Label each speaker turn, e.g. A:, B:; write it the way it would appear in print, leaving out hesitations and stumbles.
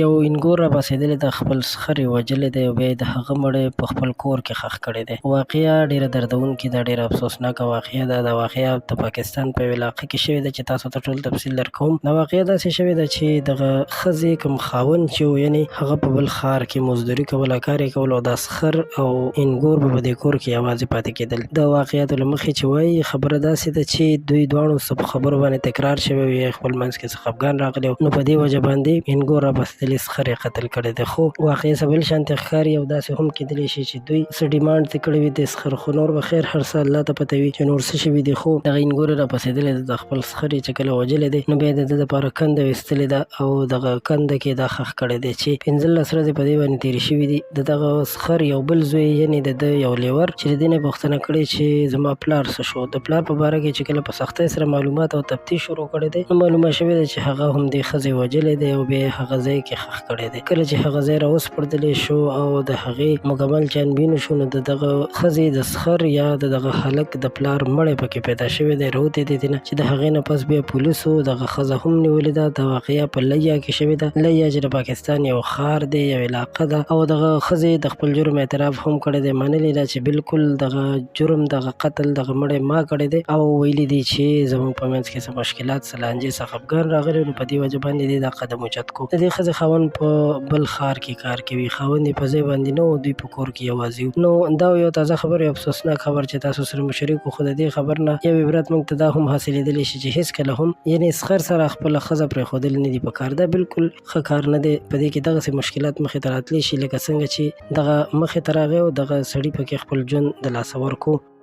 A: یو انګور را پاسېدلی د خپل خر یې وژلی دی او بیا یې د هغه مړی په خپل کور کې ښخ کړی دی. واقعه ډېره دردونکې ده، ډېره افسوسناکه واقعه ده. دا واقعه د پاکستان په یوه علاقه کې شوې ده چې تاسو ته ټول تفصیل درکوم. دا واقعه داسې شوې ده چې دغه ښځې کوم خاوند چې و، یعنې هغه په بل ښار کې مزدوري کوله، کار یې کول، او دا خر او انګور به په دې کور کې یوازې پاتې کېدل. د واقعیاتو له مخې چې وایي خبره داسې ده چې دوی دواړو څه په خبرو باندې تکرار شوی وي، خپل منځ کې څه خفګان راغلی نو په دې وجه باندې انګور را پاسېدلی خر یې قتل کړی دی. خو واقعي څه بل شانتې ښکاري او داسې هم کېدلی شي چې دوی څه ډیمانډ ترې کړی وي د سخر، خو نور به خیر هر څه الله ته پته وي چې نور څه شوي دي. خو دغه انګور یې را پاسېدلی ده، د خپل سخر یې چې کله وژلی دی نو بیا یې د ده دپاره کنده ویستلې ده او دغه کنده کې دا ښخ کړی دی چې 15 ورځې په دې باندې تېرې شوي دي. د دغه سخر یو بل زوی یعنې د ده یو لیور چې د دې نه یې پوښتنه کړې چې زما پلار څه شو. د پلار په باره کې چې کله په سختۍ سره معلومات او تفتیش شروع کړی دی نو معلومه شوې ده چې هغه هم دې ښځې وژلی دی او بیا یې هغه ځای کې ښخ کړی دی. کله چې هغه ځای را وسپړدلی شو او د هغې مکمل چانبین وشو نو د دغه ښځې د سخر یا د دغه هلک د پلار مړی پکې پیدا شوی دی، راوتی دی دې نه چې د هغې نه پس بیا پولیسو دغه ښځه هم نیولې ده. دا واقعه په لیا کې شوې ده. لیا چې د پاکستان یو ښار دی، یو علاقه ده، او دغه ښځې د خپل جرم اعتراف هم کړی دی، منلې ده چې بالکل دغه جرم دغه قتل دغه مړی ما کړی دی او ویلي دي چې زموږ په منځ کې څه مشکلات څه لانجې څه خفګان راغلی نو په دې وجه باندې دې دا قدم اوچت کړو. د دې ښځې خاوند په بل ښار کې کار کوي، خاوند یې په ځای باندې نه و، دوی په کور کې یوازې وو. نو دا یو تازه خبر، یو افسوسناک خبر چې تاسو سره مو شریک وو. خو د دې خبر نه یو عبرت موږ ته دا هم حاصلېدلی شي چې هېڅکله هم یعنې سخر سره خپله ښځه پرېښودل نه دي پکار. دا بالکل ښه کار نه دی. په دې کې دغسې مشکلات مخې ته راتلی شي لکه څنګه چې دغه مخې ته راغی او دغه سړي پکې خپل ژوند د لاسه ورکړو.